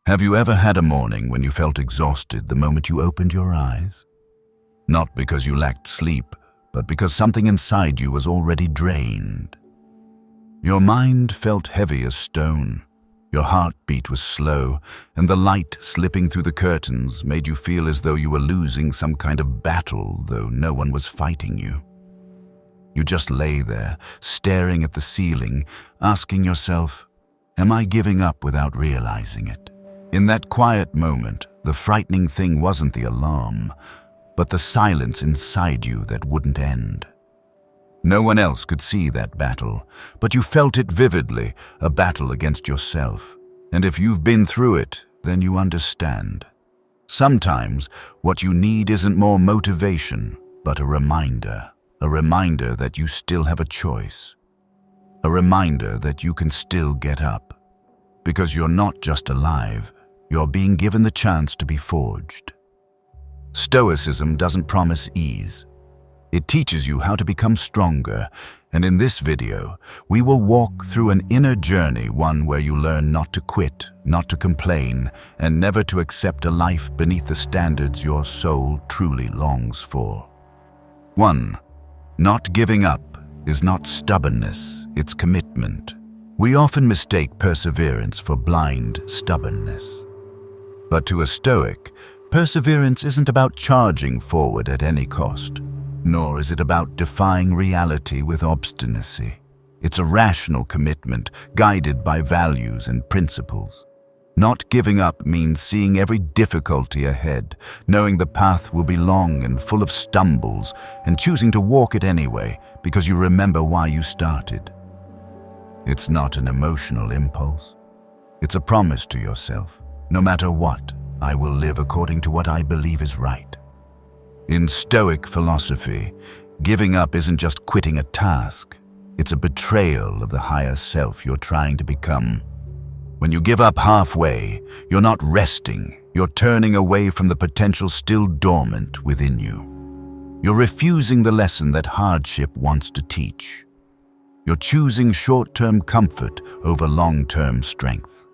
Have you ever had a morning when you felt exhausted the moment you opened your eyes? Not because you lacked sleep, but because something inside you was already drained. Your mind felt heavy as stone, your heartbeat was slow, and the light slipping through the curtains made you feel as though you were losing some kind of battle, though no one was fighting you. You just lay there, staring at the ceiling, asking yourself, "Am I giving up without realizing it?" In that quiet moment, the frightening thing wasn't the alarm, but the silence inside you that wouldn't end. No one else could see that battle, but you felt it vividly, a battle against yourself. And if you've been through it, then you understand. Sometimes what you need isn't more motivation, but a reminder that you still have a choice. A reminder that you can still get up. Because you're not just alive, you're being given the chance to be forged. Stoicism doesn't promise ease. It teaches you how to become stronger, and in this video, we will walk through an inner journey, one where you learn not to quit, not to complain, and never to accept a life beneath the standards your soul truly longs for. 1. Not giving up is not stubbornness, it's commitment. We often mistake perseverance for blind stubbornness. But to a Stoic, perseverance isn't about charging forward at any cost, nor is it about defying reality with obstinacy. It's a rational commitment, guided by values and principles. Not giving up means seeing every difficulty ahead, knowing the path will be long and full of stumbles, and choosing to walk it anyway because you remember why you started. It's not an emotional impulse. It's a promise to yourself. No matter what, I will live according to what I believe is right. In Stoic philosophy, giving up isn't just quitting a task. It's a betrayal of the higher self you're trying to become. When you give up halfway, you're not resting. You're turning away from the potential still dormant within you. You're refusing the lesson that hardship wants to teach. You're choosing short-term comfort over long-term strength.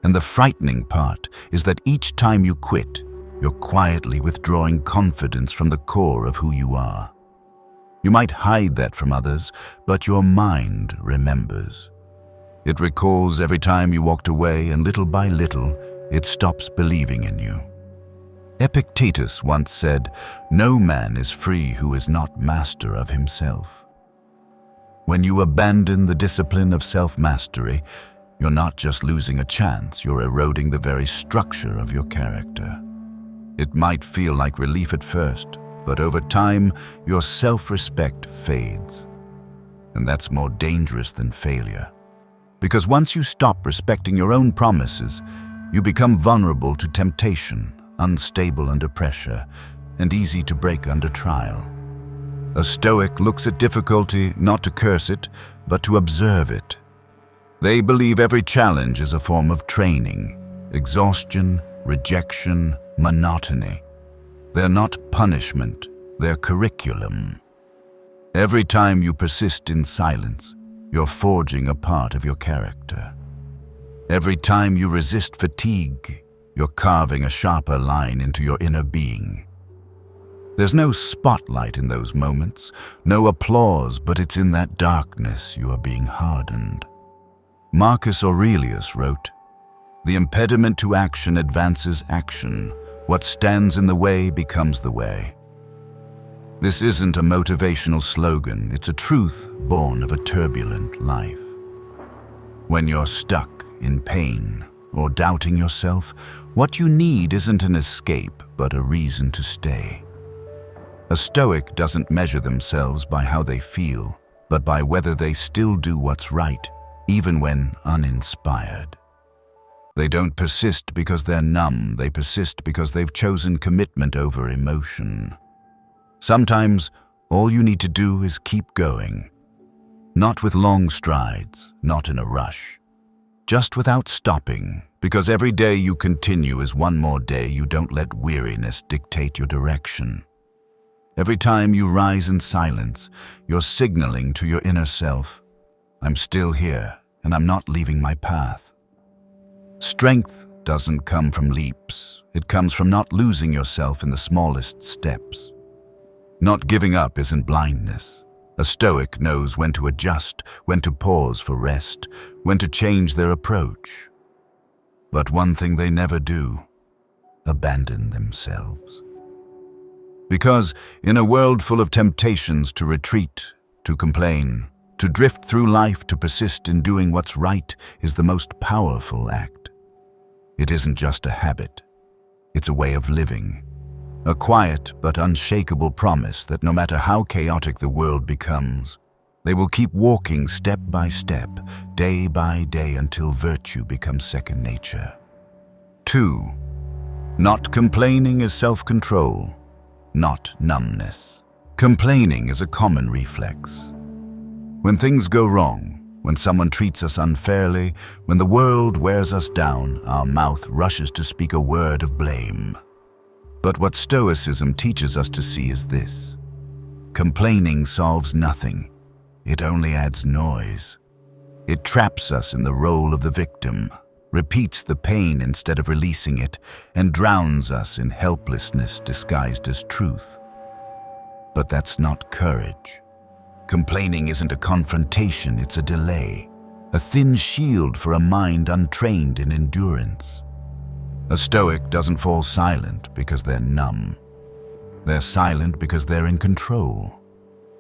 And the frightening part is that each time you quit, you're quietly withdrawing confidence from the core of who you are. You might hide that from others, but your mind remembers. It recalls every time you walked away, and little by little, it stops believing in you. Epictetus once said, "No man is free who is not master of himself." When you abandon the discipline of self-mastery, you're not just losing a chance, you're eroding the very structure of your character. It might feel like relief at first, but over time, your self-respect fades. And that's more dangerous than failure. Because once you stop respecting your own promises, you become vulnerable to temptation, unstable under pressure, and easy to break under trial. A Stoic looks at difficulty not to curse it, but to observe it. They believe every challenge is a form of training, exhaustion, rejection, monotony. They're not punishment, they're curriculum. Every time you persist in silence, you're forging a part of your character. Every time you resist fatigue, you're carving a sharper line into your inner being. There's no spotlight in those moments, no applause, but it's in that darkness you are being hardened. Marcus Aurelius wrote, "The impediment to action advances action. What stands in the way becomes the way." This isn't a motivational slogan, it's a truth born of a turbulent life. When you're stuck in pain or doubting yourself, what you need isn't an escape, but a reason to stay. A Stoic doesn't measure themselves by how they feel, but by whether they still do what's right, even when uninspired. They don't persist because they're numb, they persist because they've chosen commitment over emotion. Sometimes, all you need to do is keep going. Not with long strides, not in a rush. Just without stopping, because every day you continue is one more day you don't let weariness dictate your direction. Every time you rise in silence, you're signaling to your inner self, "I'm still here, and I'm not leaving my path." Strength doesn't come from leaps. It comes from not losing yourself in the smallest steps. Not giving up isn't blindness. A Stoic knows when to adjust, when to pause for rest, when to change their approach. But one thing they never do: abandon themselves. Because in a world full of temptations to retreat, to complain, to drift through life, to persist in doing what's right is the most powerful act. It isn't just a habit. It's a way of living. A quiet but unshakable promise that no matter how chaotic the world becomes, they will keep walking step by step, day by day, until virtue becomes second nature. 2. Not complaining is self-control, not numbness. Complaining is a common reflex. When things go wrong, when someone treats us unfairly, when the world wears us down, our mouth rushes to speak a word of blame. But what Stoicism teaches us to see is this: complaining solves nothing. It only adds noise. It traps us in the role of the victim, repeats the pain instead of releasing it, and drowns us in helplessness disguised as truth. But that's not courage. Complaining isn't a confrontation, it's a delay, a thin shield for a mind untrained in endurance. A Stoic doesn't fall silent because they're numb. They're silent because they're in control.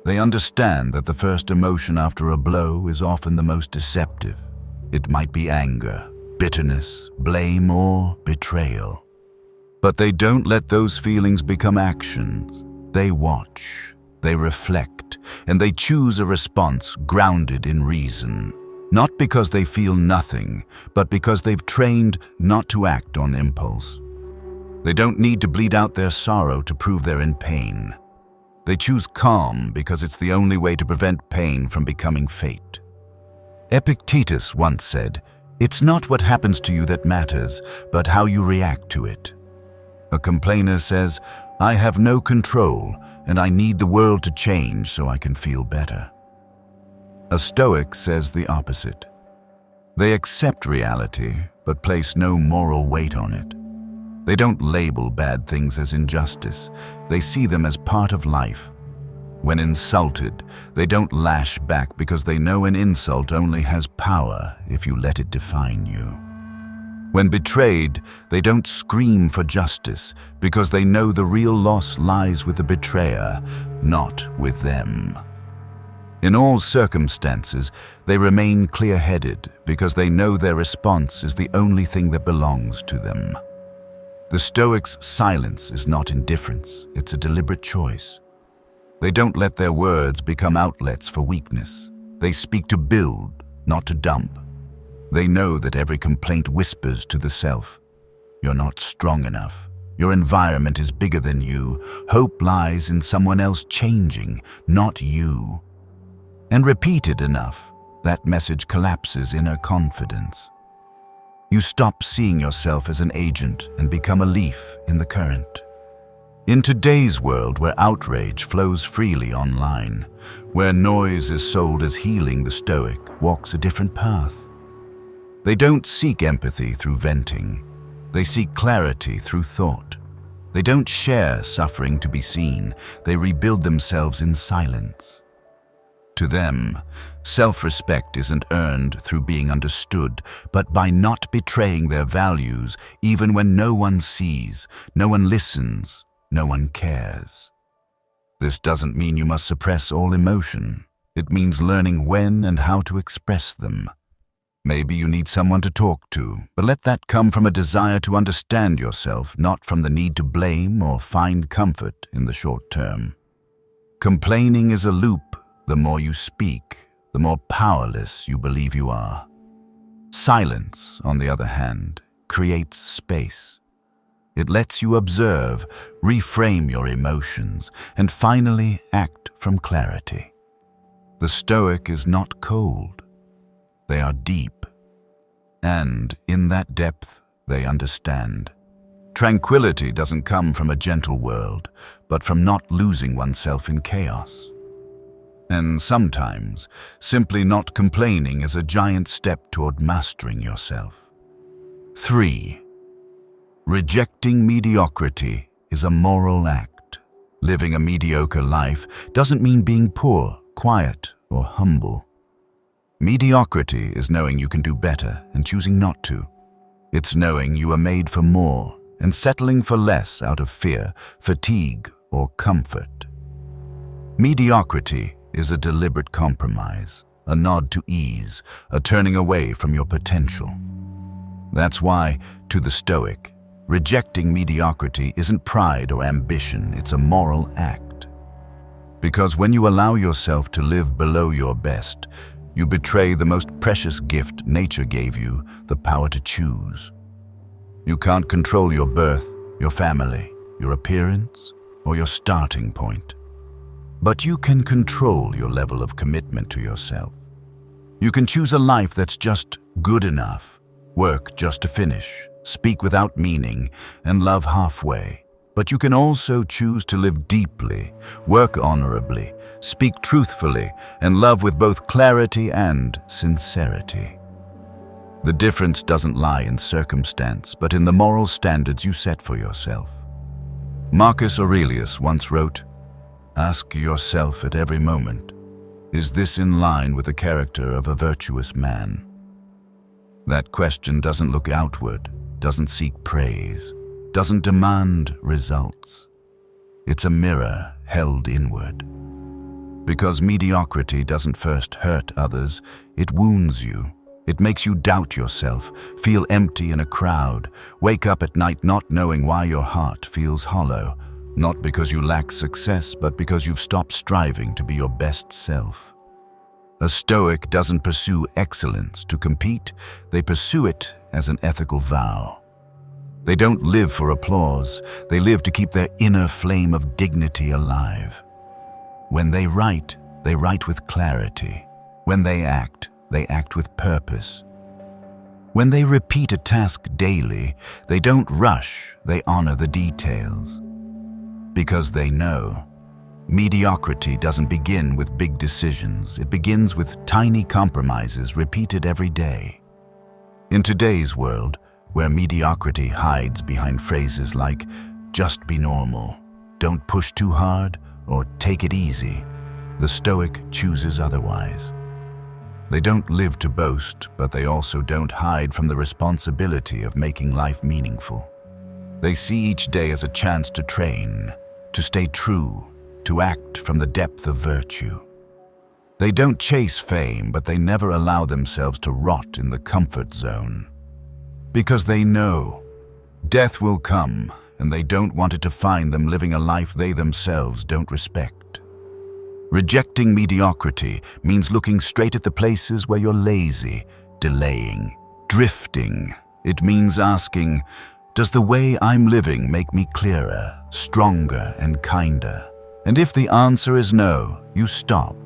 They understand that the first emotion after a blow is often the most deceptive. It might be anger, bitterness, blame, or betrayal. But they don't let those feelings become actions. They watch, they reflect, and they choose a response grounded in reason. Not because they feel nothing, but because they've trained not to act on impulse. They don't need to bleed out their sorrow to prove they're in pain. They choose calm because it's the only way to prevent pain from becoming fate. Epictetus once said, "It's not what happens to you that matters, but how you react to it." A complainer says, "I have no control, and I need the world to change so I can feel better." A Stoic says the opposite. They accept reality, but place no moral weight on it. They don't label bad things as injustice. They see them as part of life. When insulted, they don't lash back because they know an insult only has power if you let it define you. When betrayed, they don't scream for justice because they know the real loss lies with the betrayer, not with them. In all circumstances, they remain clear-headed because they know their response is the only thing that belongs to them. The Stoics' silence is not indifference, it's a deliberate choice. They don't let their words become outlets for weakness. They speak to build, not to dump. They know that every complaint whispers to the self, "You're not strong enough. Your environment is bigger than you. Hope lies in someone else changing, not you." And repeated enough, that message collapses inner confidence. You stop seeing yourself as an agent and become a leaf in the current. In today's world where outrage flows freely online, where noise is sold as healing, the Stoic walks a different path. They don't seek empathy through venting. They seek clarity through thought. They don't share suffering to be seen. They rebuild themselves in silence. To them, self-respect isn't earned through being understood, but by not betraying their values even when no one sees, no one listens, no one cares. This doesn't mean you must suppress all emotion. It means learning when and how to express them. Maybe you need someone to talk to, but let that come from a desire to understand yourself, not from the need to blame or find comfort in the short term. Complaining is a loop. The more you speak, the more powerless you believe you are. Silence, on the other hand, creates space. It lets you observe, reframe your emotions, and finally act from clarity. The Stoic is not cold. They are deep. And in that depth, they understand. Tranquility doesn't come from a gentle world, but from not losing oneself in chaos. And sometimes, simply not complaining is a giant step toward mastering yourself. 3. Rejecting mediocrity is a moral act. Living a mediocre life doesn't mean being poor, quiet, or humble. Mediocrity is knowing you can do better and choosing not to. It's knowing you are made for more and settling for less out of fear, fatigue, or comfort. Mediocrity is a deliberate compromise, a nod to ease, a turning away from your potential. That's why, to the Stoic, rejecting mediocrity isn't pride or ambition, it's a moral act. Because when you allow yourself to live below your best, you betray the most precious gift nature gave you, the power to choose. You can't control your birth, your family, your appearance, or your starting point. But you can control your level of commitment to yourself. You can choose a life that's just good enough, work just to finish, speak without meaning, and love halfway. But you can also choose to live deeply, work honorably, speak truthfully, and love with both clarity and sincerity. The difference doesn't lie in circumstance, but in the moral standards you set for yourself. Marcus Aurelius once wrote, "Ask yourself at every moment, is this in line with the character of a virtuous man?" That question doesn't look outward, doesn't seek praise, doesn't demand results. It's a mirror held inward. Because mediocrity doesn't first hurt others, it wounds you. It makes you doubt yourself, feel empty in a crowd, wake up at night not knowing why your heart feels hollow, not because you lack success, but because you've stopped striving to be your best self. A Stoic doesn't pursue excellence to compete, they pursue it as an ethical vow. They don't live for applause, they live to keep their inner flame of dignity alive. When they write with clarity. When they act with purpose. When they repeat a task daily, they don't rush, they honor the details. Because they know, mediocrity doesn't begin with big decisions, it begins with tiny compromises repeated every day. In today's world, where mediocrity hides behind phrases like, just be normal, don't push too hard, or take it easy, the Stoic chooses otherwise. They don't live to boast, but they also don't hide from the responsibility of making life meaningful. They see each day as a chance to train, to stay true, to act from the depth of virtue. They don't chase fame, but they never allow themselves to rot in the comfort zone. Because they know death will come, and they don't want it to find them living a life they themselves don't respect. Rejecting mediocrity means looking straight at the places where you're lazy, delaying, drifting. It means asking, does the way I'm living make me clearer, stronger, and kinder? And if the answer is no, you stop.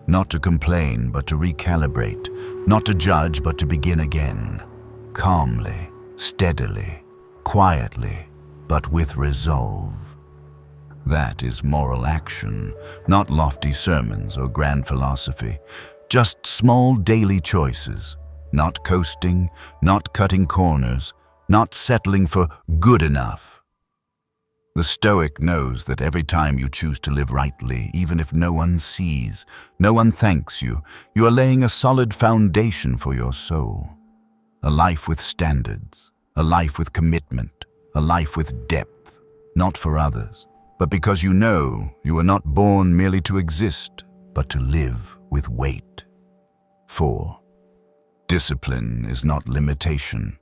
Not to complain, but to recalibrate. Not to judge, but to begin again. Calmly, steadily, quietly, but with resolve. That is moral action, not lofty sermons or grand philosophy, just small daily choices, not coasting, not cutting corners, not settling for good enough. The Stoic knows that every time you choose to live rightly, even if no one sees, no one thanks you, you are laying a solid foundation for your soul. A life with standards, a life with commitment, a life with depth, not for others, but because you know you were not born merely to exist, but to live with weight. 4. Discipline is not limitation,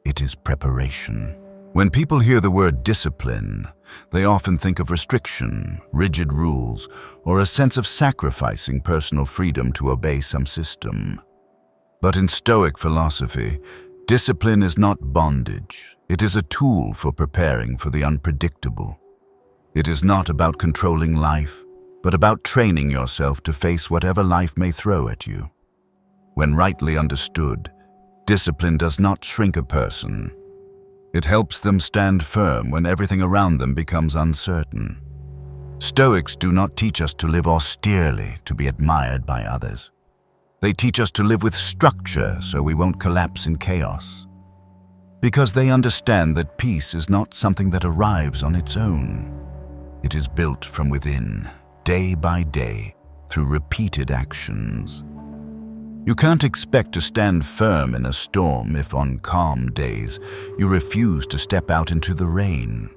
it is preparation. When people hear the word discipline, they often think of restriction, rigid rules, or a sense of sacrificing personal freedom to obey some system. But in Stoic philosophy, discipline is not bondage. It is a tool for preparing for the unpredictable. It is not about controlling life, but about training yourself to face whatever life may throw at you. When rightly understood, discipline does not shrink a person. It helps them stand firm when everything around them becomes uncertain. Stoics do not teach us to live austerely to be admired by others. They teach us to live with structure so we won't collapse in chaos. Because they understand that peace is not something that arrives on its own. It is built from within, day by day, through repeated actions. You can't expect to stand firm in a storm if on calm days you refuse to step out into the rain.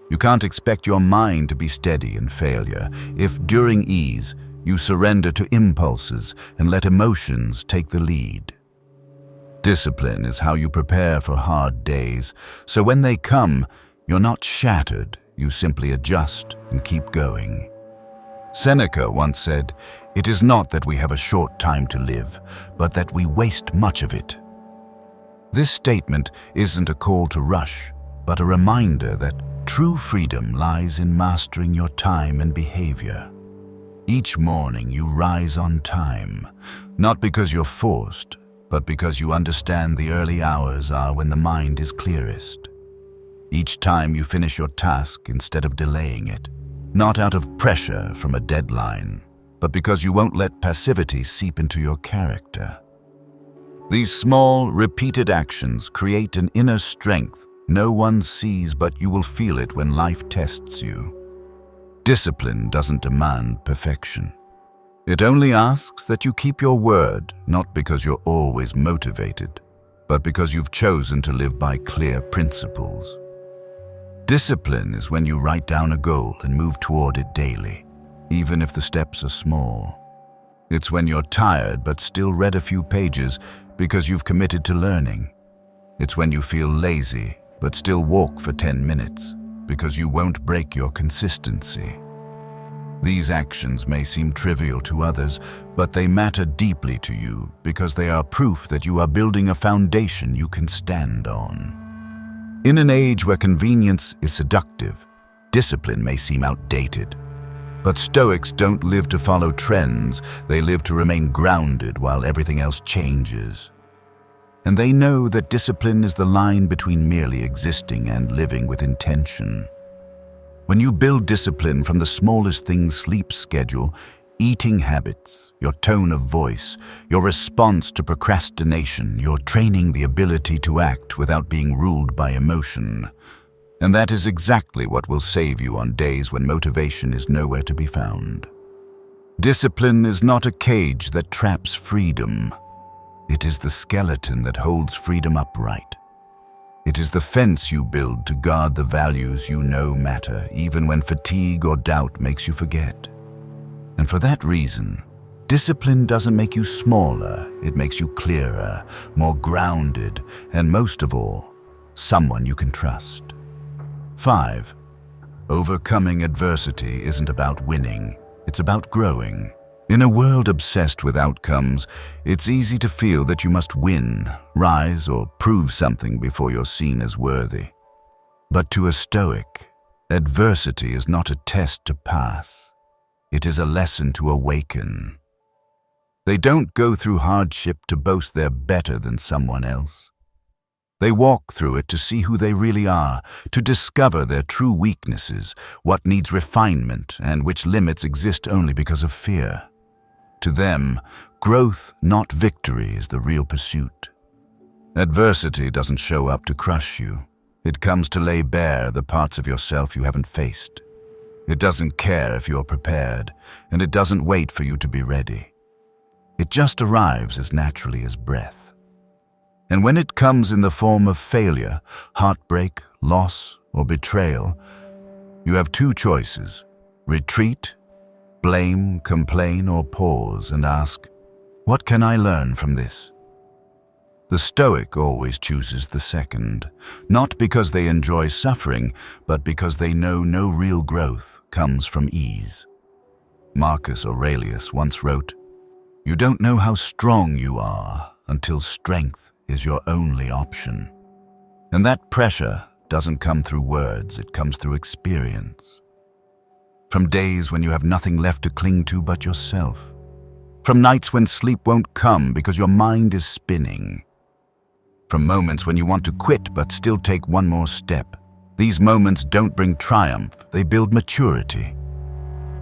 You can't expect your mind to be steady in failure if during ease you surrender to impulses and let emotions take the lead. Discipline is how you prepare for hard days, so when they come, you're not shattered, you simply adjust and keep going. Seneca once said, "It is not that we have a short time to live, but that we waste much of it." This statement isn't a call to rush, but a reminder that true freedom lies in mastering your time and behavior. Each morning you rise on time, not because you're forced, but because you understand the early hours are when the mind is clearest. Each time you finish your task instead of delaying it, not out of pressure from a deadline, but because you won't let passivity seep into your character. These small, repeated actions create an inner strength no one sees, but you will feel it when life tests you. Discipline doesn't demand perfection. It only asks that you keep your word, not because you're always motivated, but because you've chosen to live by clear principles. Discipline is when you write down a goal and move toward it daily, even if the steps are small. It's when you're tired but still read a few pages because you've committed to learning. It's when you feel lazy but still walk for 10 minutes because you won't break your consistency. These actions may seem trivial to others, but they matter deeply to you because they are proof that you are building a foundation you can stand on. In an age where convenience is seductive, discipline may seem outdated. But Stoics don't live to follow trends, they live to remain grounded while everything else changes. And they know that discipline is the line between merely existing and living with intention. When you build discipline from the smallest things, sleep schedule, eating habits, your tone of voice, your response to procrastination, you're training the ability to act without being ruled by emotion. And that is exactly what will save you on days when motivation is nowhere to be found. Discipline is not a cage that traps freedom. It is the skeleton that holds freedom upright. It is the fence you build to guard the values you know matter, even when fatigue or doubt makes you forget. And for that reason, discipline doesn't make you smaller, it makes you clearer, more grounded, and most of all, someone you can trust. 5. Overcoming adversity isn't about winning, it's about growing. In a world obsessed with outcomes, it's easy to feel that you must win, rise, or prove something before you're seen as worthy. But to a Stoic, adversity is not a test to pass. It is a lesson to awaken. They don't go through hardship to boast they're better than someone else. They walk through it to see who they really are, to discover their true weaknesses, what needs refinement, and which limits exist only because of fear. To them, growth, not victory, is the real pursuit. Adversity doesn't show up to crush you. It comes to lay bare the parts of yourself you haven't faced. It doesn't care if you're prepared, and it doesn't wait for you to be ready. It just arrives as naturally as breath. And when it comes in the form of failure, heartbreak, loss, or betrayal, you have two choices: retreat, blame, complain, or pause and ask, what can I learn from this? The Stoic always chooses the second, not because they enjoy suffering, but because they know no real growth comes from ease. Marcus Aurelius once wrote, "You don't know how strong you are until strength is your only option." And that pressure doesn't come through words, it comes through experience. From days when you have nothing left to cling to but yourself. From nights when sleep won't come because your mind is spinning. From moments when you want to quit but still take one more step. These moments don't bring triumph, they build maturity.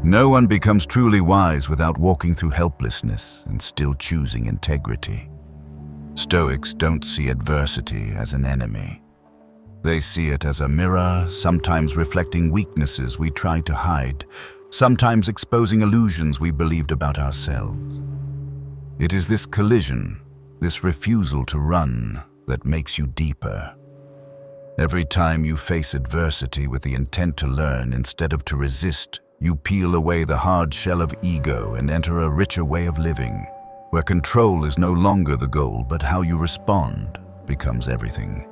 No one becomes truly wise without walking through helplessness and still choosing integrity. Stoics don't see adversity as an enemy. They see it as a mirror, sometimes reflecting weaknesses we try to hide, sometimes exposing illusions we believed about ourselves. It is this collision, this refusal to run, that makes you deeper. Every time you face adversity with the intent to learn instead of to resist, you peel away the hard shell of ego and enter a richer way of living, where control is no longer the goal, but how you respond becomes everything.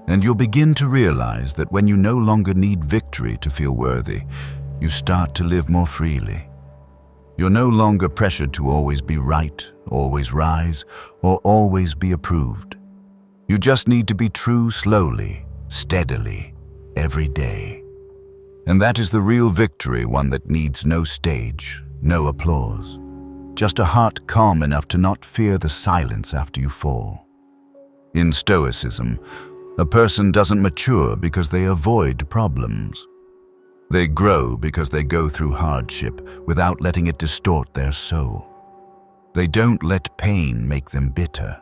And you'll begin to realize that when you no longer need victory to feel worthy, you start to live more freely. You're no longer pressured to always be right, always rise, or always be approved. You just need to be true slowly, steadily, every day. And that is the real victory, one that needs no stage, no applause. Just a heart calm enough to not fear the silence after you fall. In Stoicism, a person doesn't mature because they avoid problems. They grow because they go through hardship without letting it distort their soul. They don't let pain make them bitter.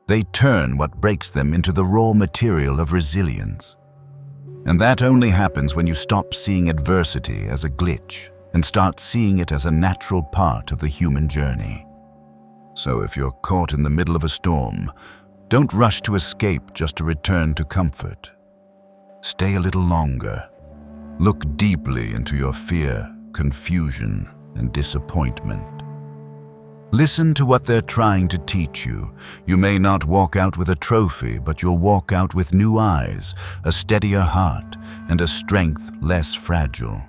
They turn what breaks them into the raw material of resilience. And that only happens when you stop seeing adversity as a glitch and start seeing it as a natural part of the human journey. So if you're caught in the middle of a storm, don't rush to escape just to return to comfort. Stay a little longer. Look deeply into your fear, confusion, and disappointment. Listen to what they're trying to teach you. You may not walk out with a trophy, but you'll walk out with new eyes, a steadier heart, and a strength less fragile.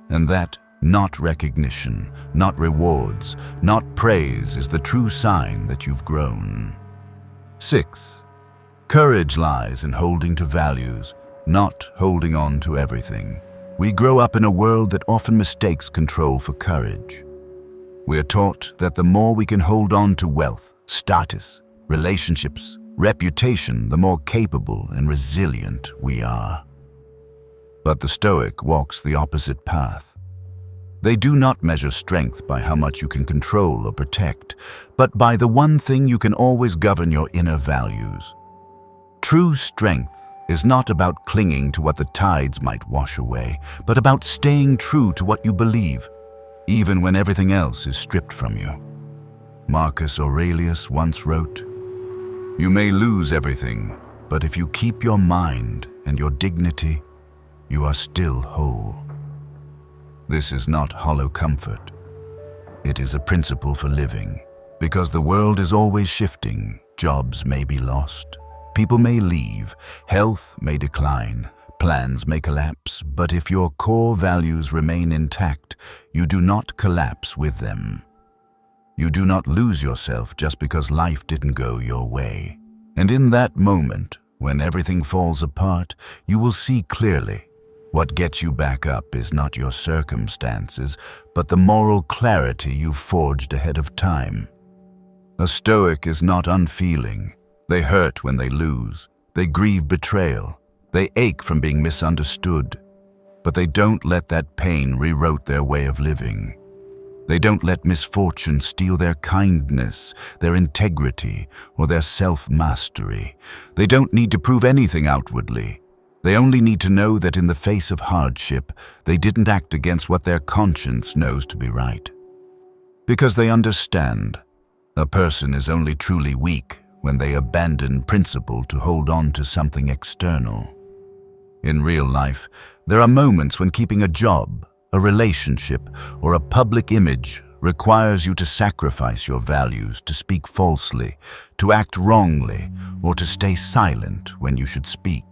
And that, not recognition, not rewards, not praise, is the true sign that you've grown. 6. Courage lies in holding to values, not holding on to everything. We grow up in a world that often mistakes control for courage. We are taught that the more we can hold on to wealth, status, relationships, reputation, the more capable and resilient we are. But the Stoic walks the opposite path. They do not measure strength by how much you can control or protect, but by the one thing you can always govern: your inner values. True strength is not about clinging to what the tides might wash away, but about staying true to what you believe, even when everything else is stripped from you. Marcus Aurelius once wrote, "You may lose everything, but if you keep your mind and your dignity, you are still whole." This is not hollow comfort. It is a principle for living, because the world is always shifting. Jobs may be lost, people may leave, health may decline, plans may collapse, but if your core values remain intact, you do not collapse with them. You do not lose yourself just because life didn't go your way. And in that moment, when everything falls apart, you will see clearly. What gets you back up is not your circumstances, but the moral clarity you've forged ahead of time. A Stoic is not unfeeling. They hurt when they lose. They grieve betrayal. They ache from being misunderstood. But they don't let that pain rewrite their way of living. They don't let misfortune steal their kindness, their integrity, or their self-mastery. They don't need to prove anything outwardly. They only need to know that in the face of hardship, they didn't act against what their conscience knows to be right. Because they understand, a person is only truly weak when they abandon principle to hold on to something external. In real life, there are moments when keeping a job, a relationship, or a public image requires you to sacrifice your values, to speak falsely, to act wrongly, or to stay silent when you should speak.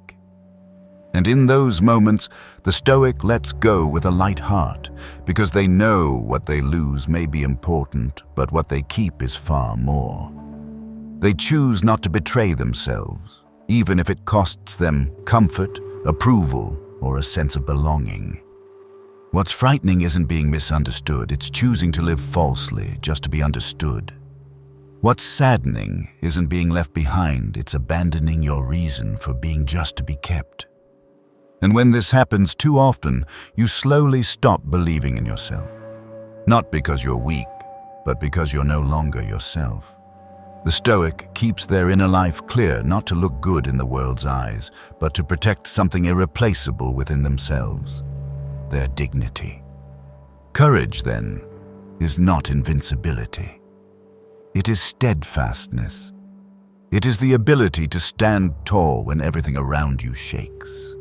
And in those moments, the Stoic lets go with a light heart, because they know what they lose may be important, but what they keep is far more. They choose not to betray themselves, even if it costs them comfort, approval, or a sense of belonging. What's frightening isn't being misunderstood, it's choosing to live falsely just to be understood. What's saddening isn't being left behind, it's abandoning your reason for being just to be kept. And when this happens too often, you slowly stop believing in yourself. Not because you're weak, but because you're no longer yourself. The Stoic keeps their inner life clear, not to look good in the world's eyes, but to protect something irreplaceable within themselves, their dignity. Courage, then, is not invincibility. It is steadfastness. It is the ability to stand tall when everything around you shakes.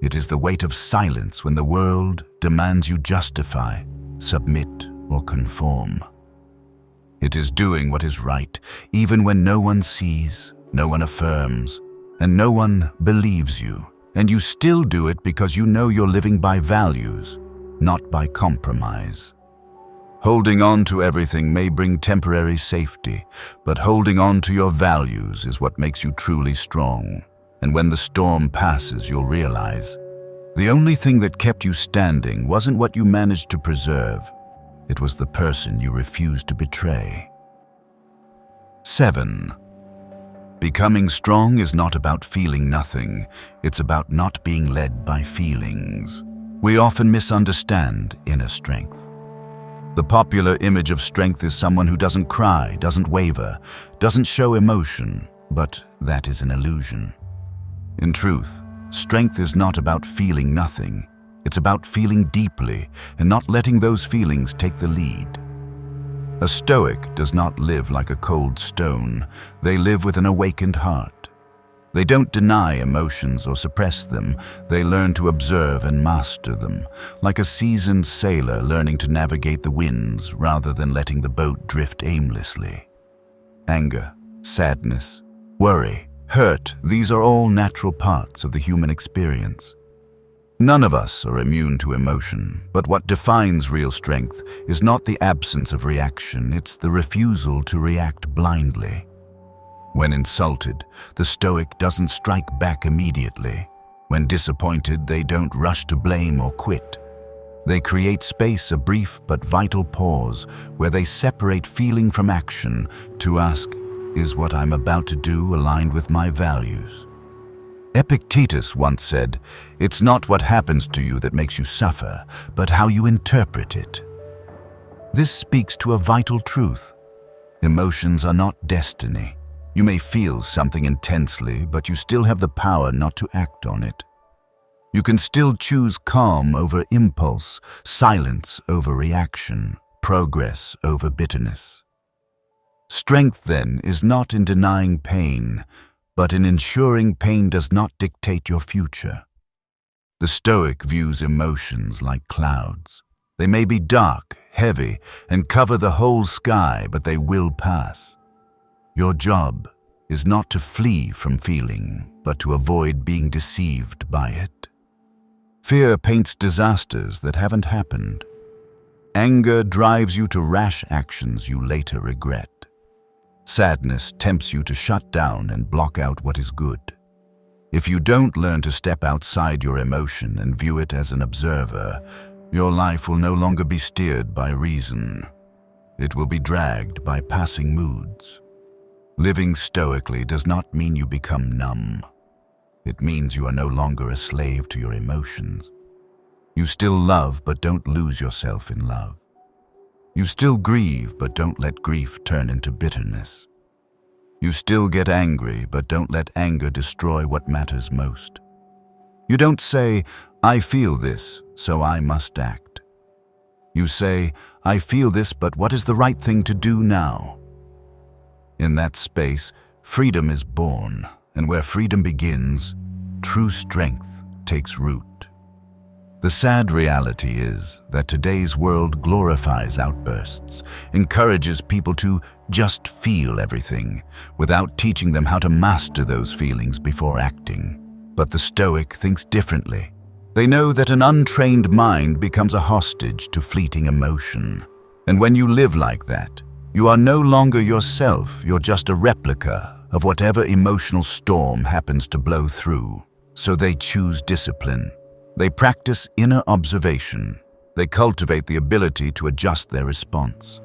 It is the weight of silence when the world demands you justify, submit, or conform. It is doing what is right, even when no one sees, no one affirms, and no one believes you, and you still do it because you know you're living by values, not by compromise. Holding on to everything may bring temporary safety, but holding on to your values is what makes you truly strong. And when the storm passes, you'll realize the only thing that kept you standing wasn't what you managed to preserve. It was the person you refused to betray. 7. Becoming strong is not about feeling nothing. It's about not being led by feelings. We often misunderstand inner strength. The popular image of strength is someone who doesn't cry, doesn't waver, doesn't show emotion, but that is an illusion. In truth, strength is not about feeling nothing. It's about feeling deeply and not letting those feelings take the lead. A Stoic does not live like a cold stone. They live with an awakened heart. They don't deny emotions or suppress them. They learn to observe and master them, like a seasoned sailor learning to navigate the winds rather than letting the boat drift aimlessly. Anger, sadness, worry, hurt, these are all natural parts of the human experience. None of us are immune to emotion, but what defines real strength is not the absence of reaction, it's the refusal to react blindly. When insulted, the Stoic doesn't strike back immediately. When disappointed, they don't rush to blame or quit. They create space, a brief but vital pause, where they separate feeling from action to ask, is what I'm about to do aligned with my values? Epictetus once said, it's not what happens to you that makes you suffer, but how you interpret it. This speaks to a vital truth. Emotions are not destiny. You may feel something intensely, but you still have the power not to act on it. You can still choose calm over impulse, silence over reaction, progress over bitterness. Strength, then, is not in denying pain, but in ensuring pain does not dictate your future. The Stoic views emotions like clouds. They may be dark, heavy, and cover the whole sky, but they will pass. Your job is not to flee from feeling, but to avoid being deceived by it. Fear paints disasters that haven't happened. Anger drives you to rash actions you later regret. Sadness tempts you to shut down and block out what is good. If you don't learn to step outside your emotion and view it as an observer, your life will no longer be steered by reason. It will be dragged by passing moods. Living stoically does not mean you become numb. It means you are no longer a slave to your emotions. You still love, but don't lose yourself in love. You still grieve, but don't let grief turn into bitterness. You still get angry, but don't let anger destroy what matters most. You don't say, I feel this, so I must act. You say, I feel this, but what is the right thing to do now? In that space, freedom is born, and where freedom begins, true strength takes root. The sad reality is that today's world glorifies outbursts, encourages people to just feel everything, without teaching them how to master those feelings before acting. But the Stoic thinks differently. They know that an untrained mind becomes a hostage to fleeting emotion. And when you live like that, you are no longer yourself, you're just a replica of whatever emotional storm happens to blow through. So they choose discipline. They practice inner observation. They cultivate the ability to adjust their response.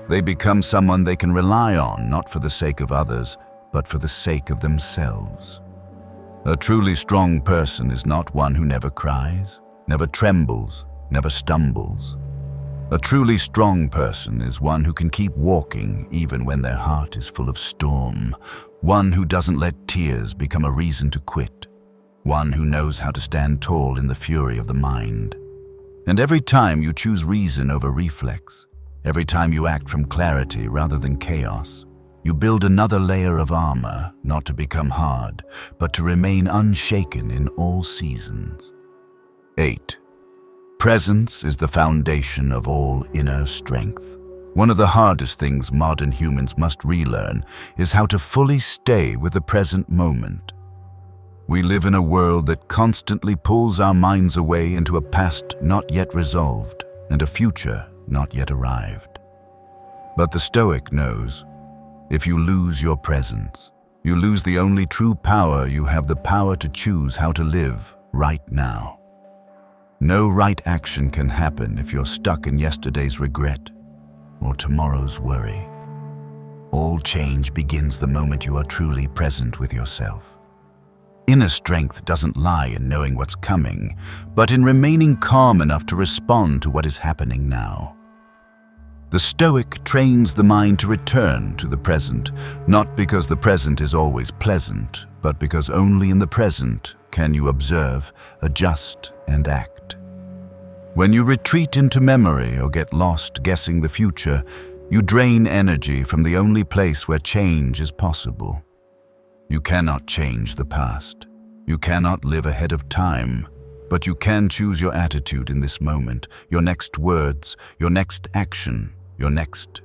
They become someone they can rely on, not for the sake of others, but for the sake of themselves. A truly strong person is not one who never cries, never trembles, never stumbles. A truly strong person is one who can keep walking even when their heart is full of storm, one who doesn't let tears become a reason to quit, one who knows how to stand tall in the fury of the mind. And every time you choose reason over reflex, every time you act from clarity rather than chaos, you build another layer of armor, not to become hard, but to remain unshaken in all seasons. 8. Presence is the foundation of all inner strength. One of the hardest things modern humans must relearn is how to fully stay with the present moment. We live in a world that constantly pulls our minds away into a past not yet resolved and a future not yet arrived. But the Stoic knows, if you lose your presence, you lose the only true power. You have the power to choose how to live right now. No right action can happen if you're stuck in yesterday's regret or tomorrow's worry. All change begins the moment you are truly present with yourself. Inner strength doesn't lie in knowing what's coming, but in remaining calm enough to respond to what is happening now. The Stoic trains the mind to return to the present, not because the present is always pleasant, but because only in the present can you observe, adjust, and act. When you retreat into memory or get lost guessing the future, you drain energy from the only place where change is possible. You cannot change the past. You cannot live ahead of time, but you can choose your attitude in this moment, your next words, your next action, your next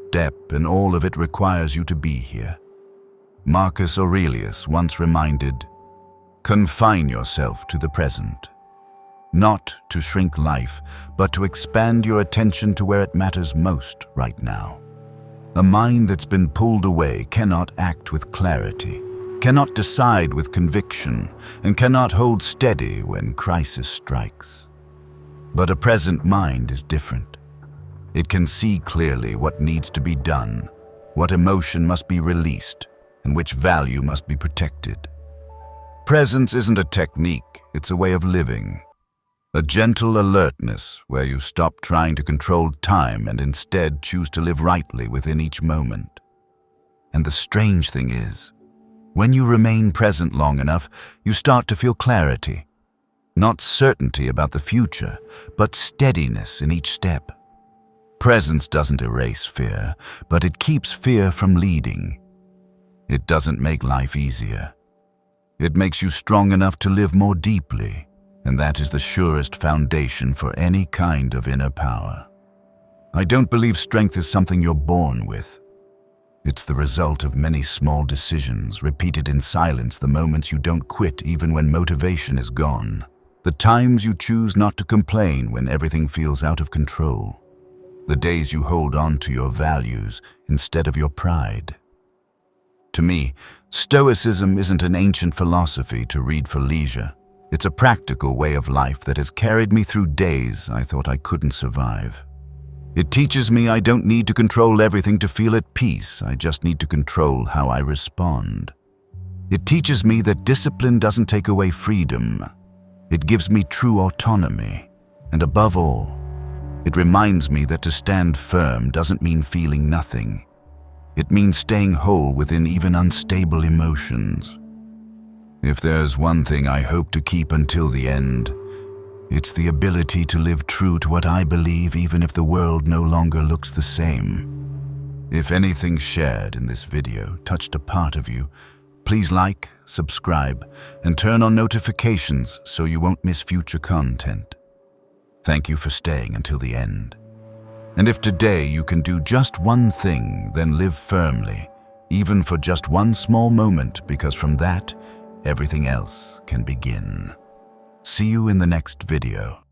step, and all of it requires you to be here. Marcus Aurelius once reminded, confine yourself to the present. Not to shrink life, but to expand your attention to where it matters most right now. A mind that's been pulled away cannot act with clarity, cannot decide with conviction, and cannot hold steady when crisis strikes. But a present mind is different. It can see clearly what needs to be done, what emotion must be released, and which value must be protected. Presence isn't a technique, it's a way of living. A gentle alertness where you stop trying to control time and instead choose to live rightly within each moment. And the strange thing is, when you remain present long enough, you start to feel clarity. Not certainty about the future, but steadiness in each step. Presence doesn't erase fear, but it keeps fear from leading. It doesn't make life easier. It makes you strong enough to live more deeply, and that is the surest foundation for any kind of inner power. I don't believe strength is something you're born with. It's the result of many small decisions repeated in silence, the moments you don't quit even when motivation is gone, the times you choose not to complain when everything feels out of control, the days you hold on to your values instead of your pride. To me, Stoicism isn't an ancient philosophy to read for leisure. It's a practical way of life that has carried me through days I thought I couldn't survive. It teaches me I don't need to control everything to feel at peace. I just need to control how I respond. It teaches me that discipline doesn't take away freedom. It gives me true autonomy. And above all, it reminds me that to stand firm doesn't mean feeling nothing. It means staying whole within even unstable emotions. If there's one thing I hope to keep until the end, it's the ability to live true to what I believe even if the world no longer looks the same. If anything shared in this video touched a part of you, please like, subscribe, and turn on notifications so you won't miss future content. Thank you for staying until the end. And if today you can do just one thing, then live firmly, even for just one small moment, because from that, everything else can begin. See you in the next video.